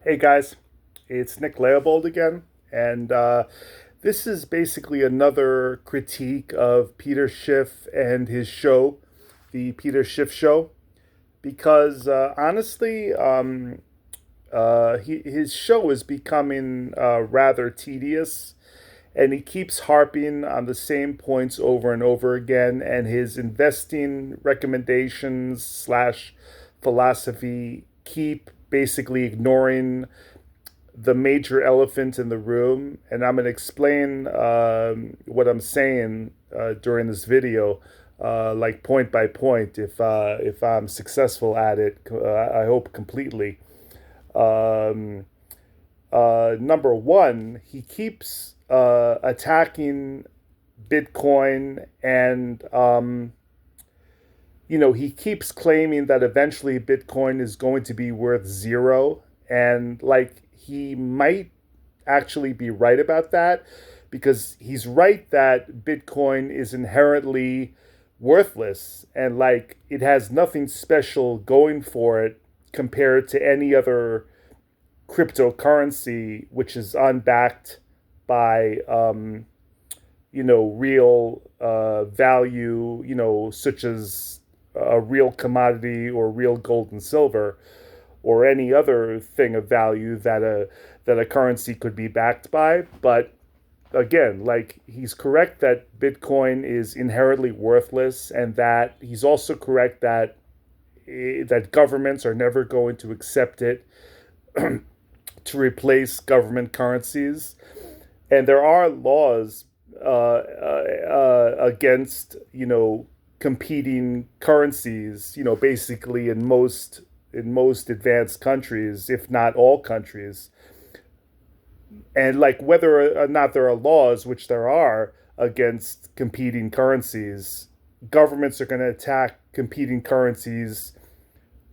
Hey guys, it's Nic Léobold again, and this is basically another critique of Peter Schiff and his show, the Peter Schiff Show, because honestly, his show is becoming rather tedious, and he keeps harping on the same points over and over again, and his investing recommendations slash philosophy keep basically ignoring the major elephant in the room, and I'm going to explain what I'm saying during this video, like point by point, if I'm successful at it. I hope completely. Um, Number one, he keeps attacking Bitcoin, and he keeps claiming that eventually Bitcoin is going to be worth zero, and like he might actually be right about that because he's right that Bitcoin is inherently worthless and like it has nothing special going for it compared to any other cryptocurrency which is unbacked by real value, such as a real commodity or real gold and silver or any other thing of value that a currency could be backed by. But again, like he's correct that Bitcoin is inherently worthless, and that he's also correct that that governments are never going to accept it to replace government currencies. And there are laws against competing currencies. Basically in most advanced countries, if not all countries. And like whether or not there are laws, which there are, against competing currencies, governments are going to attack competing currencies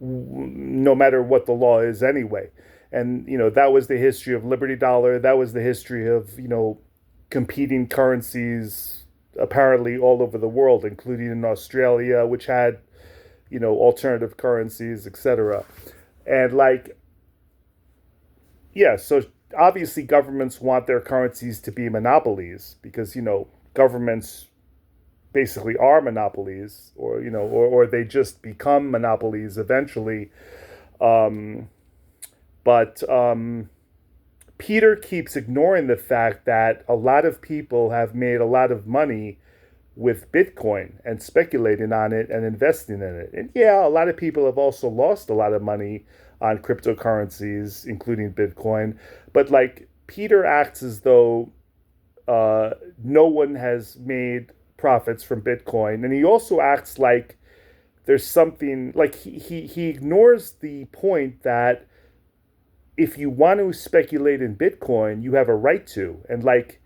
no matter what the law is anyway. And that was the history of Liberty Dollar. That was the history of competing currencies apparently all over the world, including in Australia, which had alternative currencies, etc. And like, yeah, so obviously governments want their currencies to be monopolies because governments basically are monopolies, or they just become monopolies eventually. um, but Peter keeps ignoring the fact that a lot of people have made a lot of money with Bitcoin and speculating on it and investing in it. And yeah, a lot of people have also lost a lot of money on cryptocurrencies, including Bitcoin. But like Peter acts as though no one has made profits from Bitcoin, and he also acts like there's something like he ignores the point that if you want to speculate in Bitcoin, you have a right to. And like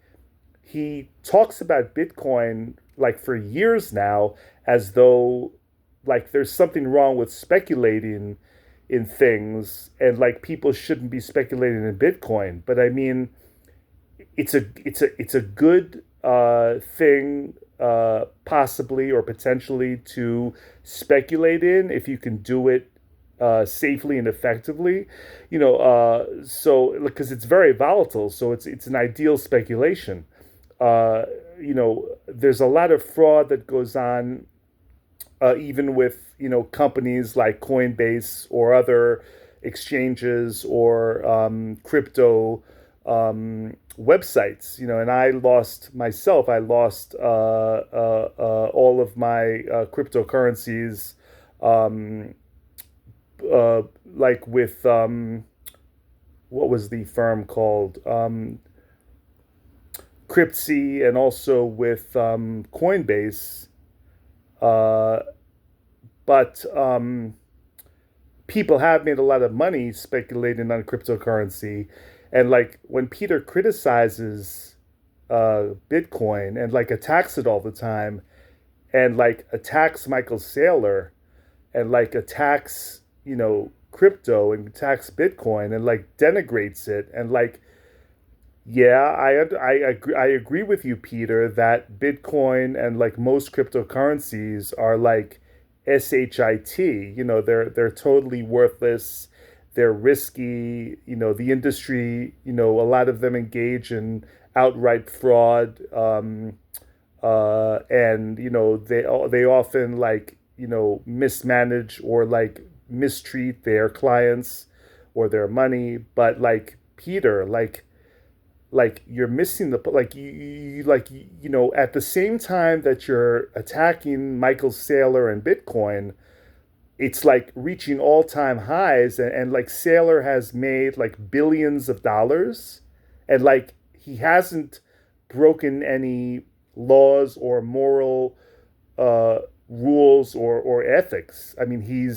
he talks about Bitcoin like for years now as though like there's something wrong with speculating in things and like people shouldn't be speculating in Bitcoin. But I mean, it's a good thing, possibly or potentially to speculate in if you can do it safely and effectively. So because it's very volatile, so it's an ideal speculation. Uh, there's a lot of fraud that goes on, even with companies like Coinbase or other exchanges or crypto websites. And I lost myself. I lost all of my cryptocurrencies, um, like with what was the firm called? Cryptsy, and also with Coinbase. Uh, but people have made a lot of money speculating on cryptocurrency. And like when Peter criticizes Bitcoin and like attacks it all the time, and like attacks Michael Saylor, and like attacks crypto and attacks Bitcoin and like denigrates it, and like, yeah, I agree with you, Peter, that Bitcoin and like most cryptocurrencies are like shit. They're totally worthless. they're risky. The industry, a lot of them engage in outright fraud, and they often mismanage or mistreat their clients or their money. But Peter, you're missing the at the same time that you're attacking Michael Saylor and Bitcoin, it's reaching all-time highs, and Saylor has made billions of dollars, and he hasn't broken any laws or moral uh, rules or ethics. I mean,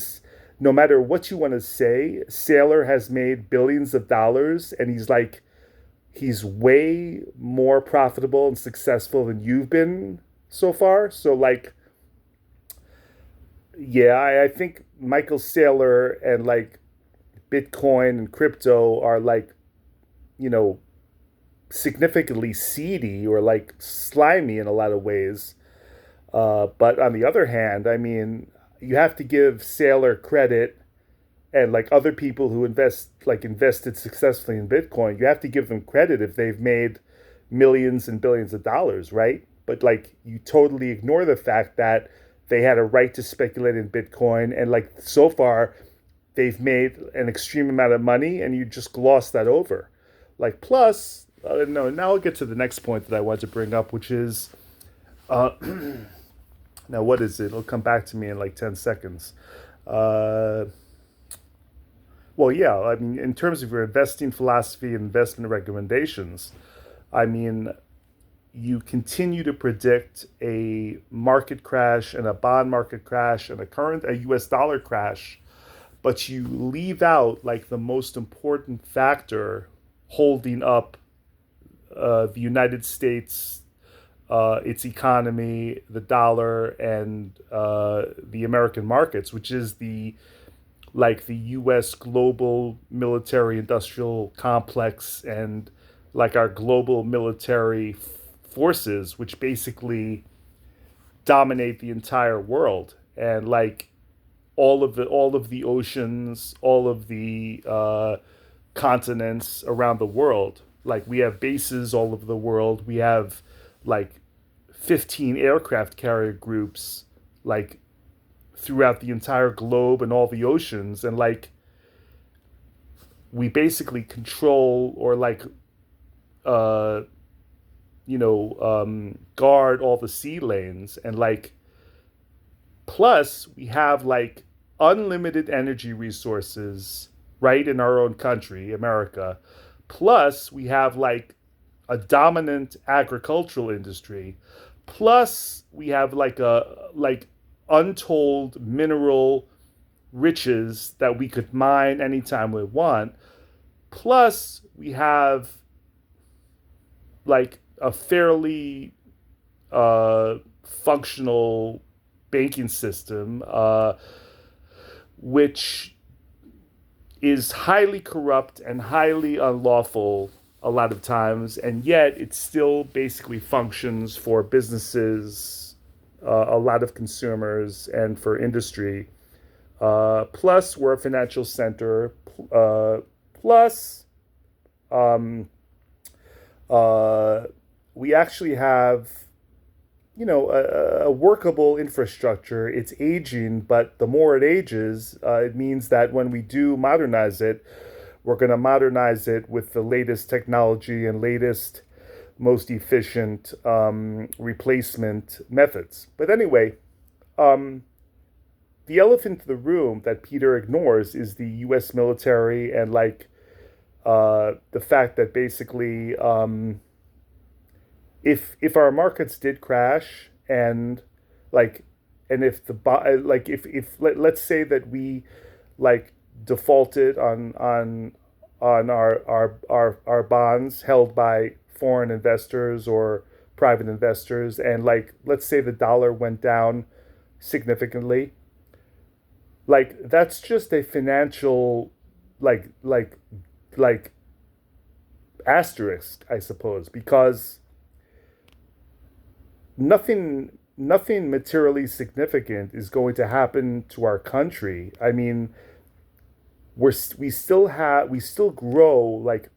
no matter what you want to say, Saylor has made billions of dollars, and he's way more profitable and successful than you've been so far. So yeah, I think Michael Saylor and Bitcoin and crypto are you know, significantly seedy or slimy in a lot of ways. But on the other hand, I mean, you have to give Saylor credit, and other people who invested successfully in Bitcoin, you have to give them credit if they've made millions and billions of dollars, right? But you totally ignore the fact that they had a right to speculate in Bitcoin, and so far they've made an extreme amount of money, and you just gloss that over. Plus, no, now I'll get to the next point that I want to bring up, which is, uh, now what is it? It'll come back to me in 10 seconds. Uh, well, yeah, I mean, in terms of your investing philosophy and investment recommendations, I mean, you continue to predict a market crash and a bond market crash and a US dollar crash, but you leave out the most important factor holding up the United States, its economy, the dollar, and the American markets, which is the U.S. global military industrial complex, and our global military forces, which basically dominate the entire world, and all of the oceans, all of the continents around the world. We have bases all over the world. We have like 15 aircraft carrier groups throughout the entire globe and all the oceans, and we basically control or uh guard all the sea lanes, and plus we have unlimited energy resources right in our own country, America. Plus we have a dominant agricultural industry. Plus we have a untold mineral riches that we could mine anytime we want. Plus we have a fairly functional banking system, which is highly corrupt and highly unlawful a lot of times, and yet it still basically functions for businesses, a lot of consumers, and for industry. Plus, we're a financial center. Plus, um, uh, we actually have, a workable infrastructure. It's aging, but the more it ages, it means that when we do modernize it, we're going to modernize it with the latest technology and latest, most efficient replacement methods. But anyway, um, the elephant in the room that Peter ignores is the U.S. military, and the fact that basically, if our markets did crash, and like and if if let's say that we like defaulted on our bonds held by foreign investors or private investors, and let's say the dollar went down significantly, that's just a financial like like like asterisk, I suppose, because nothing materially significant is going to happen to our country. I mean, we still grow like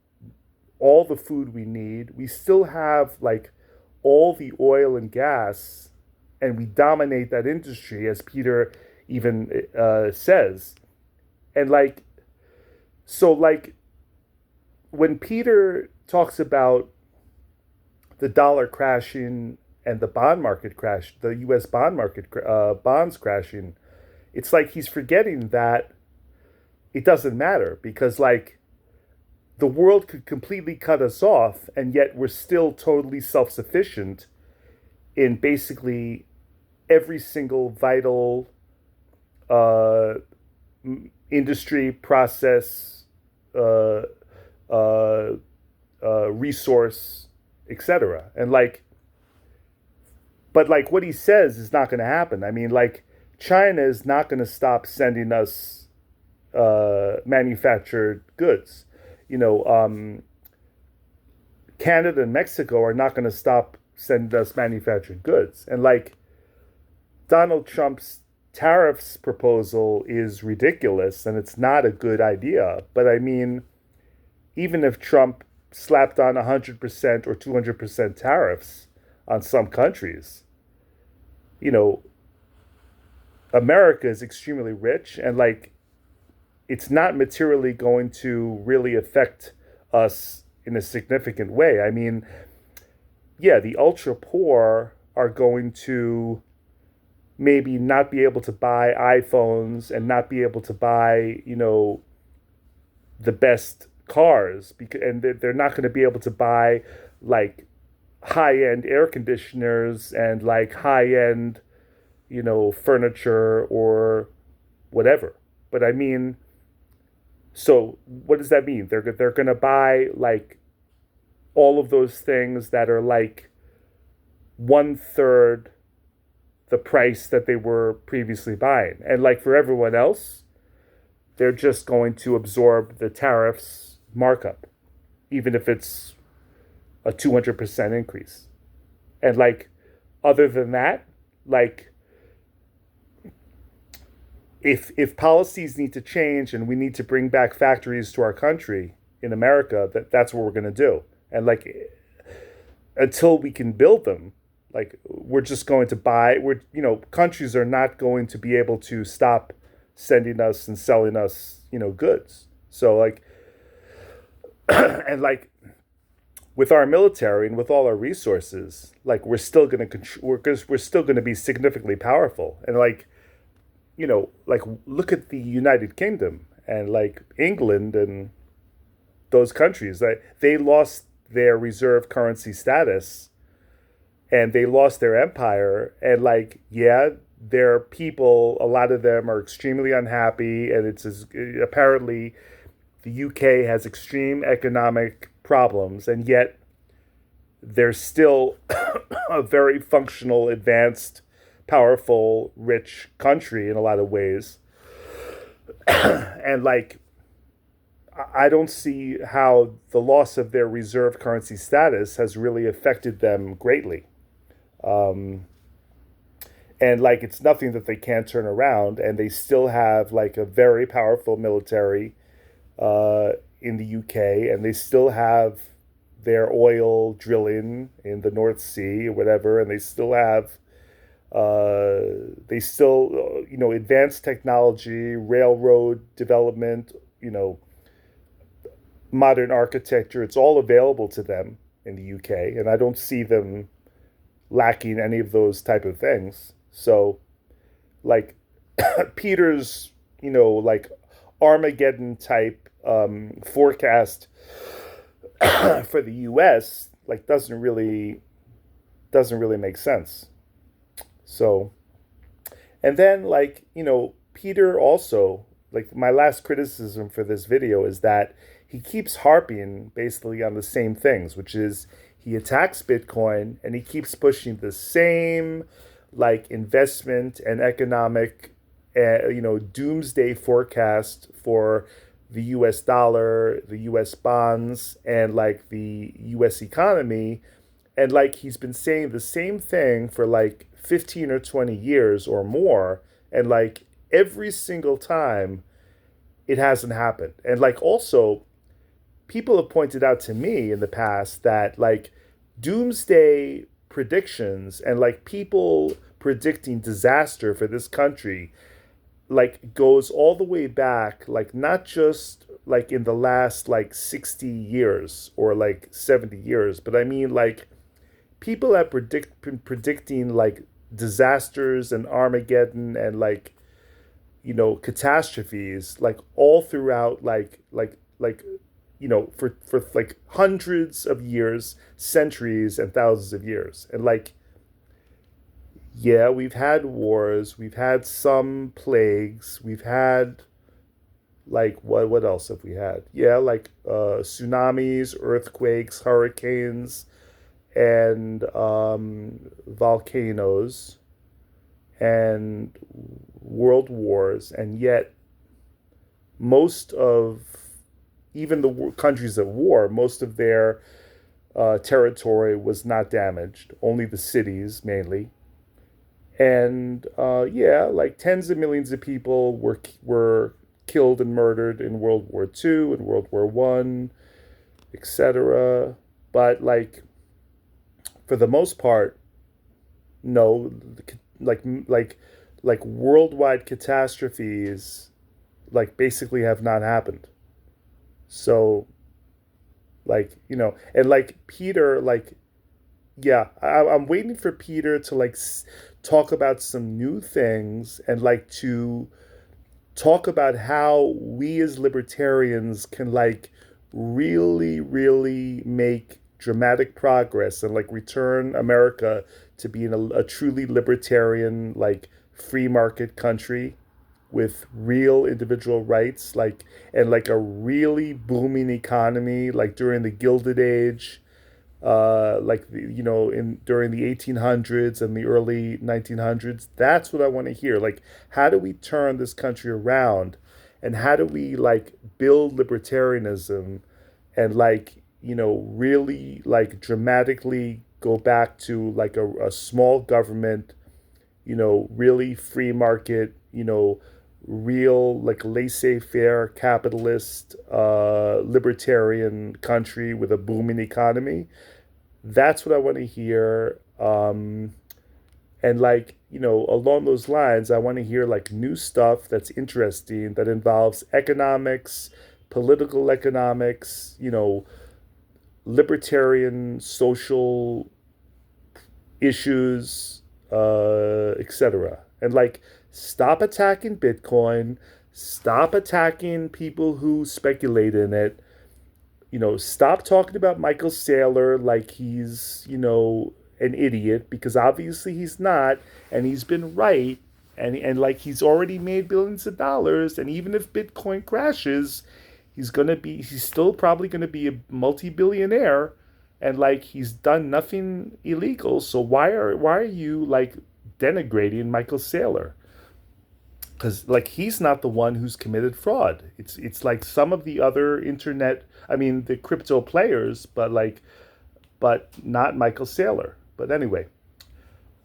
all the food we need. We still have like all the oil and gas, and we dominate that industry, as Peter even says. And like, so like when Peter talks about the dollar crashing and the bond market crash, the U.S. bond market bonds crashing, it's like he's forgetting that it doesn't matter because like the world could completely cut us off, and yet we're still totally self sufficient in basically every single vital uh, industry, process, uh, uh, resource, etc. And like, but like what he says is not going to happen. I mean, like China is not going to stop sending us manufactured goods. You know, Canada and Mexico are not going to stop sending us manufactured goods. And like Donald Trump's tariffs proposal is ridiculous and it's not a good idea. But I mean, even if Trump slapped on 100% or 200% tariffs on some countries, you know, America is extremely rich and like it's not materially going to really affect us in a significant way. I mean, yeah, the ultra poor are going to maybe not be able to buy iPhones and not be able to buy, you know, the best cars because and they're not going to be able to buy like high-end air conditioners and like high-end, you know, furniture or whatever. But I mean, so what does that mean? They're going to buy like all of those things that are like one third the price that they were previously buying. And like for everyone else, they're just going to absorb the tariffs markup, even if it's a 200% increase. And like, other than that, like, if policies need to change and we need to bring back factories to our country in America, that's what we're going to do. And like, until we can build them, like we're just going to buy. We're you know countries are not going to be able to stop sending us and selling us goods. So like, and like with our military and with all our resources, like we're still going to we're still going to be significantly powerful. And like like look at the United Kingdom and like England and those countries. Like they lost their reserve currency status and they lost their empire. And like, yeah, their people, a lot of them are extremely unhappy. And apparently the UK has extreme economic problems. And yet they're still a very functional, advanced, powerful, rich country in a lot of ways. And like, I don't see how the loss of their reserve currency status has really affected them greatly. And like, it's nothing that they can't turn around, and they still have like a very powerful military in the UK, and they still have their oil drilling in the North Sea or whatever, and they still have advanced technology, railroad development, modern architecture. It's all available to them in the UK, and I don't see them lacking any of those type of things. So like Peter's like Armageddon type forecast for the US like doesn't really make sense. So, and then like Peter also, like, my last criticism for this video is that he keeps harping basically on the same things, which is he attacks Bitcoin and he keeps pushing the same like investment and economic doomsday forecast for the US dollar, the US bonds, and like the US economy. And like he's been saying the same thing for like 15 or 20 years or more, and like every single time it hasn't happened. And like also people have pointed out to me in the past that like doomsday predictions and like people predicting disaster for this country like goes all the way back, like not just like in the last like 60 years or like 70 years, but I mean like people have been predicting like disasters and Armageddon and like catastrophes like all throughout like for like hundreds of years, centuries and thousands of years. And like yeah, we've had wars, we've had some plagues, we've had like what else have we had? Yeah, like tsunamis, earthquakes, hurricanes, and volcanoes and world wars, and yet most of even the countries at war, most of their territory was not damaged, only the cities mainly. And yeah, like tens of millions of people were killed and murdered in World War II and World War One, etc. But like for the most part, no, like like worldwide catastrophes like basically have not happened. So like and like Peter, like yeah, I'm waiting for Peter to like talk about some new things and like to talk about how we as libertarians can like really make dramatic progress and like return America to being a truly libertarian like free market country with real individual rights like and like a really booming economy like during the Gilded Age, like in during the 1800s and the early 1900s. That's what I want to hear. Like, how do we turn this country around, and how do we like build libertarianism, and like really like dramatically go back to like a small government, really free market, real like laissez-faire capitalist libertarian country with a booming economy. That's what I want to hear. And like along those lines, I want to hear like new stuff that's interesting that involves economics, political economics, libertarian social issues, etc. And like stop attacking Bitcoin, stop attacking people who speculate in it. Stop talking about Michael Saylor like he's, an idiot, because obviously he's not, and he's been right, and like he's already made billions of dollars, and even if Bitcoin crashes, he's still probably gonna be a multi-billionaire, and like he's done nothing illegal. So why are you like denigrating Michael Saylor? Because like he's not the one who's committed fraud. It's like some of the other internet, I mean the crypto players, but not Michael Saylor. But anyway,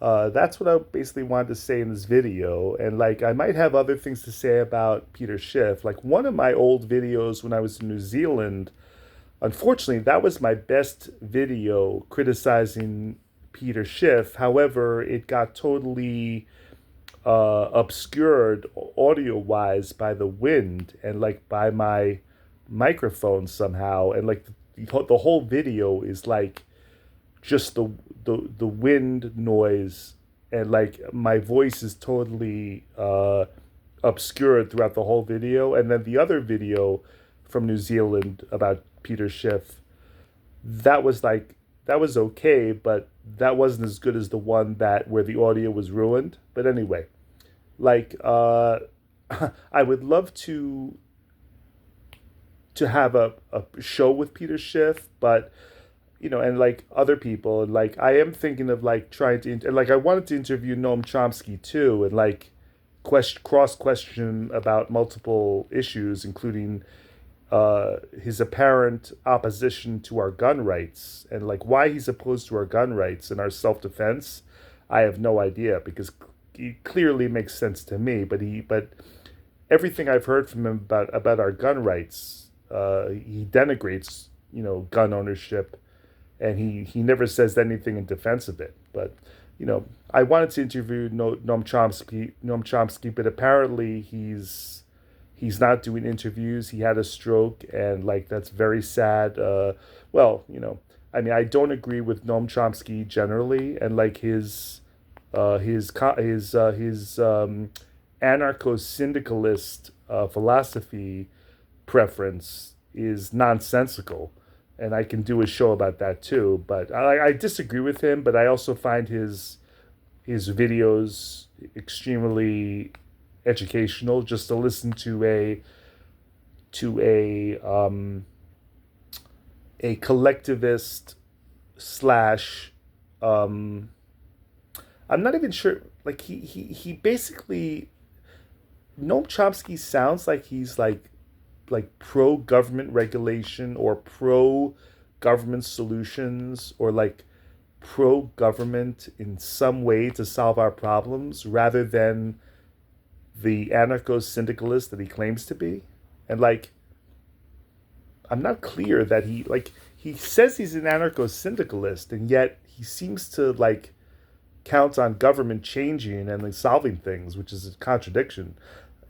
that's what I basically wanted to say in this video. And like I might have other things to say about Peter Schiff. Like one of my old videos when I was in New Zealand, unfortunately that was my best video criticizing Peter Schiff. However, it got totally obscured audio wise by the wind and like by my microphone somehow, and like the whole video is like just the wind noise, and like my voice is totally obscured throughout the whole video. And then the other video from New Zealand about Peter Schiff, that was okay, but that wasn't as good as the one that where the audio was ruined. But anyway, like I would love to have a show with Peter Schiff, but and like other people, and like I am thinking of like trying to, and like I wanted to interview Noam Chomsky too, and like cross question about multiple issues, including his apparent opposition to our gun rights, and like why he's opposed to our gun rights and our self-defense. I have no idea, because it clearly makes sense to me, but everything I've heard from him about our gun rights, he denigrates, gun ownership, and he never says anything in defense of it. But I wanted to interview Noam Chomsky, but apparently he's not doing interviews. He had a stroke, and like that's very sad. Well, I mean, I don't agree with Noam Chomsky generally, and like his anarcho syndicalist philosophy preference is nonsensical, and I can do a show about that too. But I disagree with him, but I also find his videos extremely educational. Just to listen to a collectivist slash I'm not even sure. Like he basically Noam Chomsky sounds like he's like pro government regulation or pro government solutions or like pro government in some way to solve our problems rather than the anarcho syndicalist that he claims to be. And like I'm not clear that he says he's an anarcho syndicalist and yet he seems to like count on government changing and like solving things, which is a contradiction.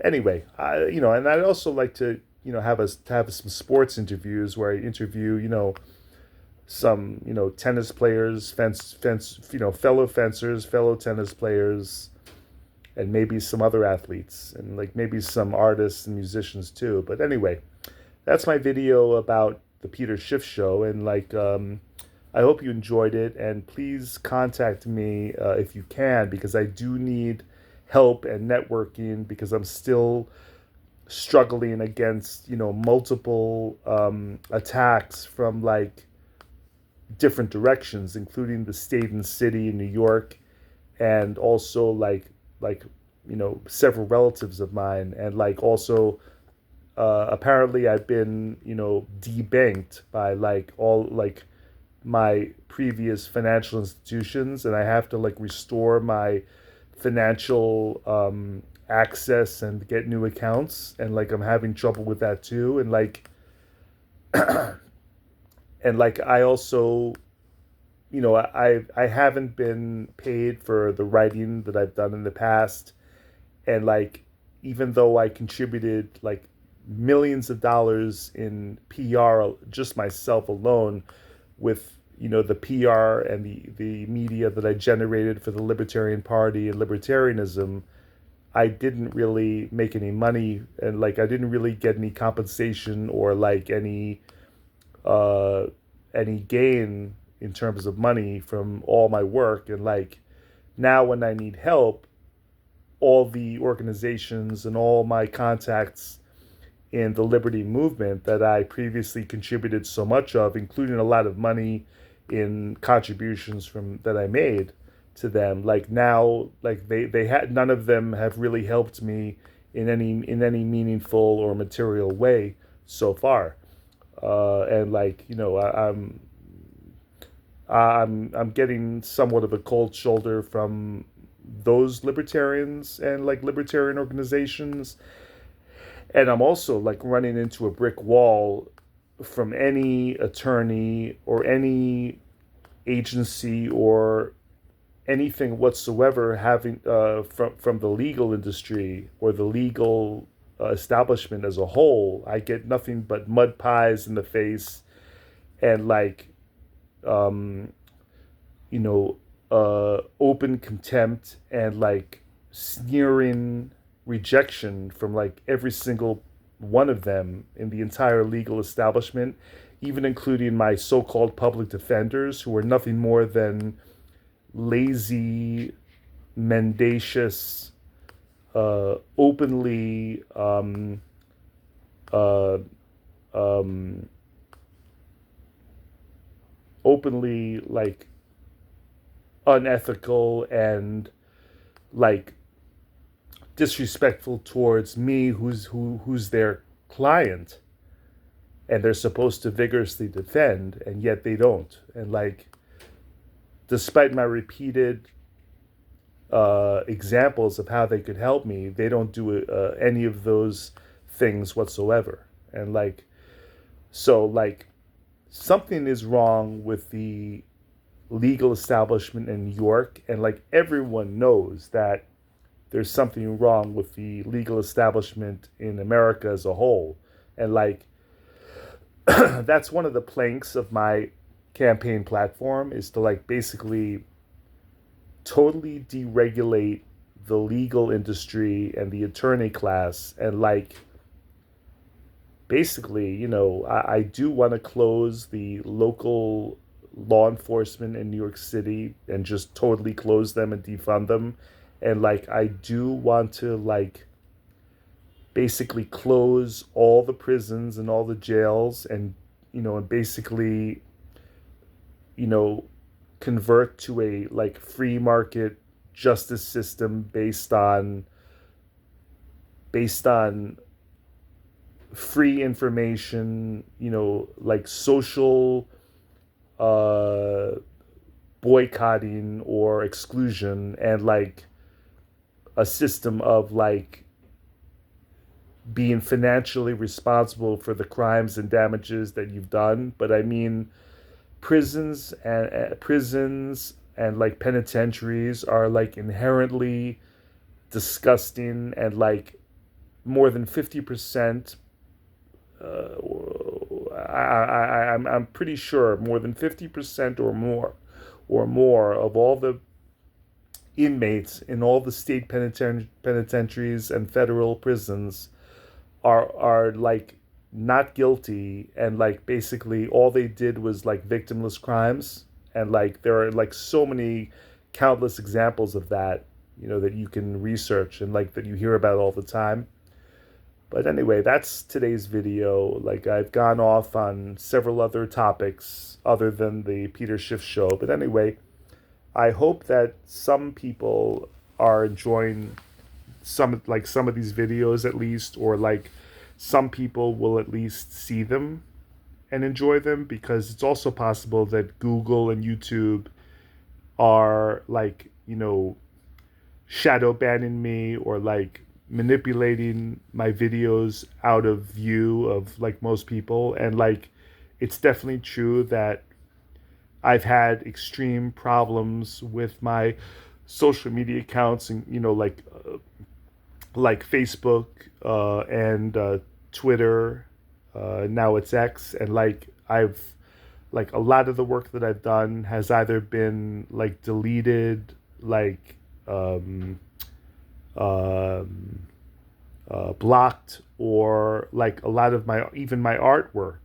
Anyway, and I'd also like to have some sports interviews where I interview some tennis players, fellow fencers, fellow tennis players, and maybe some other athletes and like maybe some artists and musicians too. But anyway, that's my video about the Peter Schiff show, and like I hope you enjoyed it, and please contact me if you can, because I do need help and networking because I'm still struggling against multiple attacks from like different directions, including the state and city in New York, and also like several relatives of mine, and like also apparently I've been debanked by like all like my previous financial institutions, and I have to like restore my financial access and get new accounts, and like I'm having trouble with that too, and like and like I also I haven't been paid for the writing that I've done in the past, and like even though I contributed like millions of dollars in PR just myself alone with the PR and the media that I generated for the Libertarian Party and libertarianism, I didn't really make any money, and like I didn't really get any compensation or like uh any gain in terms of money from all my work. And like now when I need help, all the organizations and all my contacts in the liberty movement that I previously contributed so much of, including a lot of money in contributions from that I made to them, like now like they had none of them have really helped me in any meaningful or material way so far. And like I'm getting somewhat of a cold shoulder from those libertarians and like libertarian organizations, and I'm also like running into a brick wall from any attorney or any agency or anything whatsoever having from the legal industry or the legal establishment as a whole. I get nothing but mud pies in the face and like um, open contempt and like sneering rejection from like every single one of them in the entire legal establishment, even including my so-called public defenders, who are nothing more than lazy, mendacious, openly uh, um, openly like unethical and like disrespectful towards me, who's their client, and they're supposed to vigorously defend, and yet they don't. And like, despite my repeated examples of how they could help me, they don't do any of those things whatsoever. And like, so like, something is wrong with the legal establishment in New York, and like everyone knows that there's something wrong with the legal establishment in America as a whole. And like, that's one of the planks of my campaign platform, is to like basically totally deregulate the legal industry and the attorney class. And like, basically, I do want to close the local law enforcement in New York City and just totally close them and defund them. And like, I do want to like basically close all the prisons and all the jails, and and basically convert to a like free market justice system based on free information, like social boycotting or exclusion, and like a system of like being financially responsible for the crimes and damages that you've done. But I mean, prisons and like penitentiaries are like inherently disgusting, and like more than 50%, I'm pretty sure more than 50% or more of all the inmates in all the state penitentiaries and federal prisons are like not guilty, and like basically all they did was like victimless crimes. And like there are like so many countless examples of that, that you can research and like that you hear about all the time. But anyway, that's today's video. Like, I've gone off on several other topics other than the Peter Schiff show. But anyway, I hope that some people are enjoying some of these videos at least, or like some people will at least see them and enjoy them, because it's also possible that Google and YouTube are like, shadow banning me, or like manipulating my videos out of view of like most people. And like, it's definitely true that I've had extreme problems with my social media accounts, and like Facebook and Twitter. Now it's X. And like, I've like a lot of the work that I've done has either been like deleted, like blocked, or like a lot of my artwork,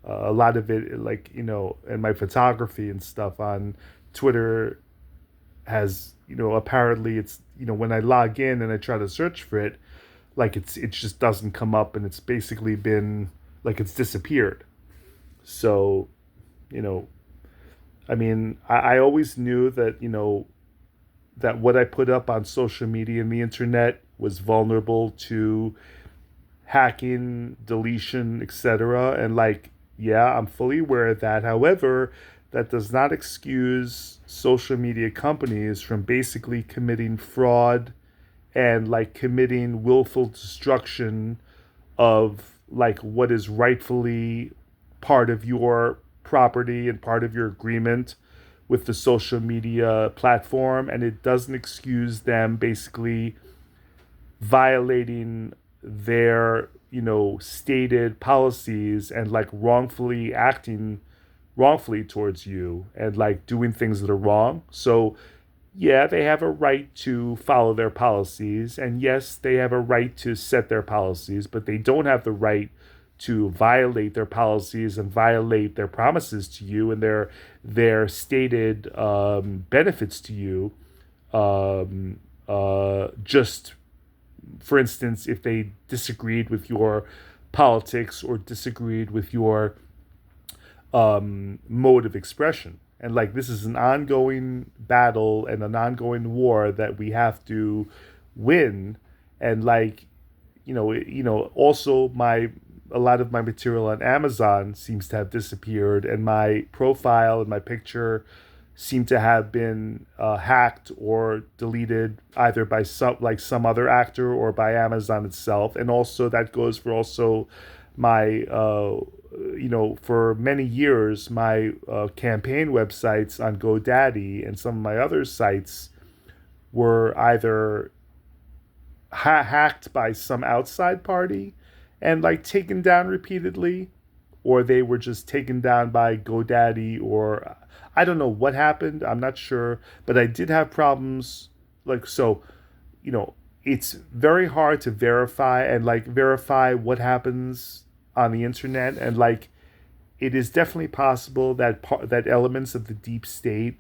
a lot of it, like, and my photography and stuff on Twitter has, apparently it's, when I log in and I try to search for it, like it just doesn't come up, and it's basically been like it's disappeared. So, I mean, I always knew that, that what I put up on social media and the internet was vulnerable to hacking, deletion, etc. And like, yeah, I'm fully aware of that. However, that does not excuse social media companies from basically committing fraud and like committing willful destruction of like what is rightfully part of your property and part of your agreement with the social media platform. And it doesn't excuse them basically violating their, stated policies, and like acting wrongfully towards you, and like doing things that are wrong. So yeah, they have a right to follow their policies, and yes, they have a right to set their policies, but they don't have the right to violate their policies and violate their promises to you and their stated benefits to you. Just for instance, if they disagreed with your politics or disagreed with your mode of expression. And like, this is an ongoing battle and an ongoing war that we have to win. And like, also a lot of my material on Amazon seems to have disappeared, and my profile and my picture seem to have been hacked or deleted either by some other actor or by Amazon itself. And also that goes for also my for many years my campaign websites on GoDaddy and some of my other sites were either hacked by some outside party and like taken down repeatedly, or they were just taken down by GoDaddy, or I don't know what happened. I'm not sure, but I did have problems. Like, so, you know, it's very hard to verify what happens on the internet, and like, it is definitely possible that that elements of the deep state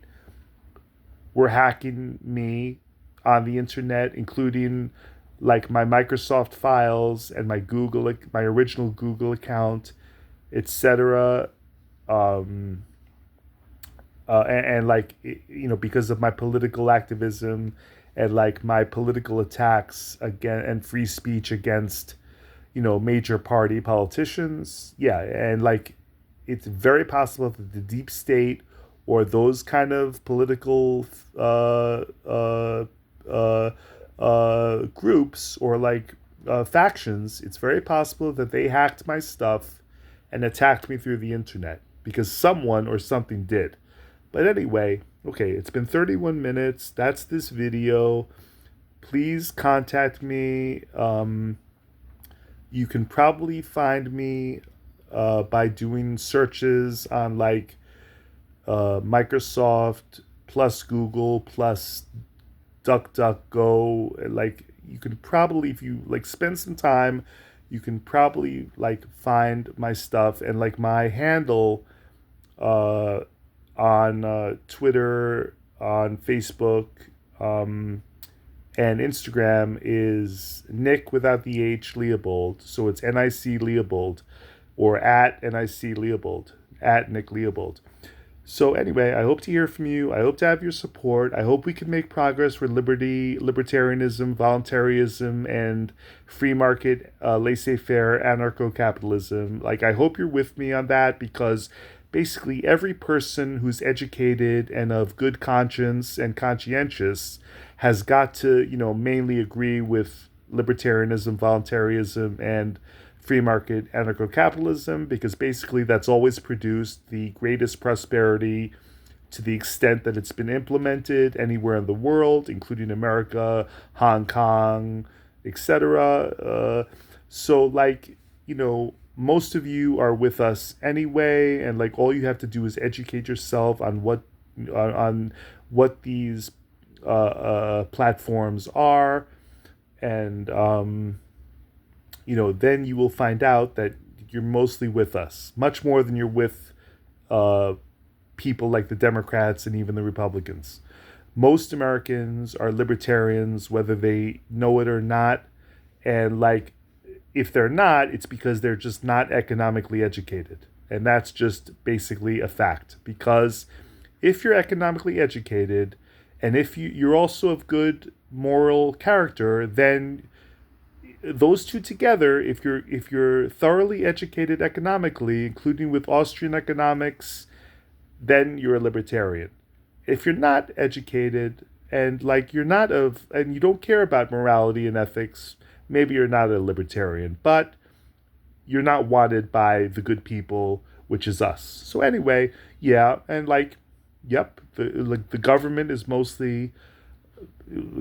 were hacking me on the internet, including like my Microsoft files and my original Google account, etc. Um, and like, because of my political activism and like my political attacks again and free speech against major party politicians. Yeah, and like, it's very possible that the deep state or those kind of political groups or like factions, it's very possible that they hacked my stuff and attacked me through the internet because someone or something did. But anyway, okay, it's been 31 minutes. That's this video. Please contact me. You can probably find me by doing searches on like Microsoft plus Google plus DuckDuckGo. Like, you can probably, if you like spend some time, you can probably like find my stuff. And like, my handle on Twitter, on Facebook, and Instagram is Nic without the H Léobold. So it's NIC Léobold, or at NIC Léobold, at Nic Léobold. So anyway, I hope to hear from you. I hope to have your support. I hope we can make progress for liberty, libertarianism, voluntarism, and free market, laissez-faire, anarcho-capitalism. Like, I hope you're with me on that, because basically every person who's educated and of good conscience and conscientious has got to, mainly agree with libertarianism, voluntarism, and free market anarcho-capitalism, because basically that's always produced the greatest prosperity to the extent that it's been implemented anywhere in the world, including America, Hong Kong, etc. So like, most of you are with us anyway, and like, all you have to do is educate yourself on what these platforms are, and then you will find out that you're mostly with us, much more than you're with people like the Democrats and even the Republicans. Most Americans are libertarians, whether they know it or not. And like, if they're not, it's because they're just not economically educated. And that's just basically a fact. Because if you're economically educated, and if you're also of good moral character, then those two together, if you're thoroughly educated economically, including with Austrian economics, then you're a libertarian. If you're not educated and like and you don't care about morality and ethics, maybe you're not a libertarian, but you're not wanted by the good people, which is us. So anyway, yeah, and like, yep, the government is mostly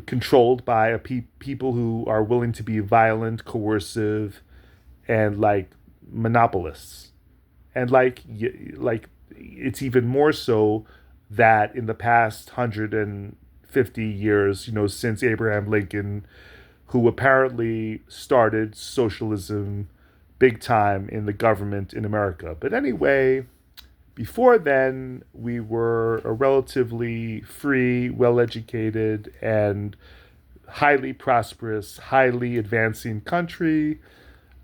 controlled by people who are willing to be violent, coercive, and like monopolists. And like it's even more so that in the past 150 years, since Abraham Lincoln, who apparently started socialism big time in the government in America. But anyway, before then, we were a relatively free, well-educated, and highly prosperous, highly advancing country.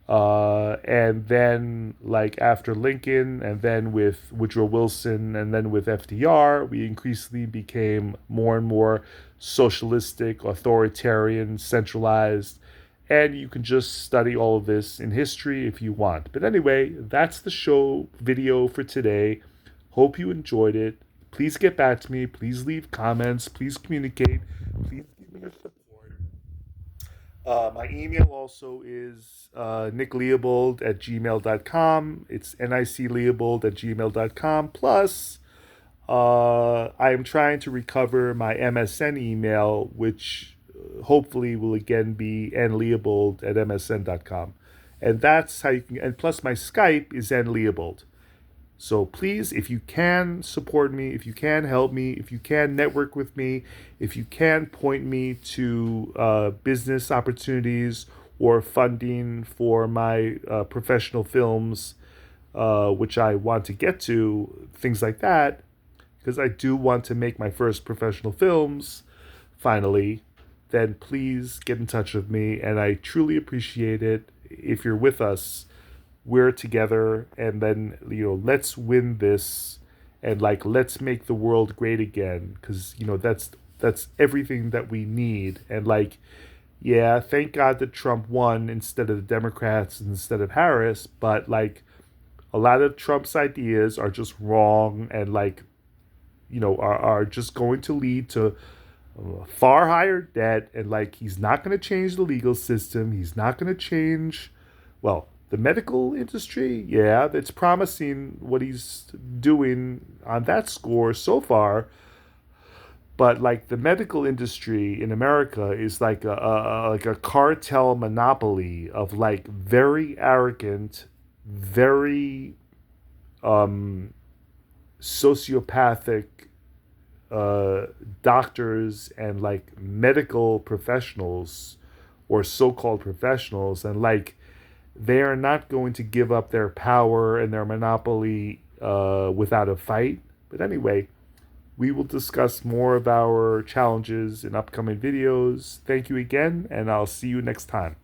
And then, like, after Lincoln, and then with Woodrow Wilson, and then with FDR, we increasingly became more and more socialistic, authoritarian, centralized. And you can just study all of this in history if you want. But anyway, that's the show video for today. Hope you enjoyed it. please get back to me. Please leave comments. Please communicate. Please give me your support. My email also is nicleobold@gmail.com. It's nicleobold@gmail.com. Plus, I am trying to recover my MSN email, which hopefully will again be nleobold@msn.com. And that's how you can, and plus my Skype is nleobold. So please, if you can support me, if you can help me, if you can network with me, if you can point me to business opportunities or funding for my professional films, which I want to get to, things like that, because I do want to make my first professional films finally, then please get in touch with me. And I truly appreciate it if you're with us. We're together, and then let's win this, and like let's make the world great again, because that's everything that we need. And like, yeah, thank God that Trump won instead of the Democrats, instead of Harris, but like a lot of Trump's ideas are just wrong, and like are just going to lead to far higher debt. And like, he's not going to change the legal system, he's not going to change, well, the medical industry, yeah, it's promising what he's doing on that score so far. But like, the medical industry in America is like a cartel monopoly of like very arrogant, very sociopathic doctors and like medical professionals, or so-called professionals. And like, they are not going to give up their power and their monopoly without a fight. But anyway, we will discuss more of our challenges in upcoming videos. Thank you again, and I'll see you next time.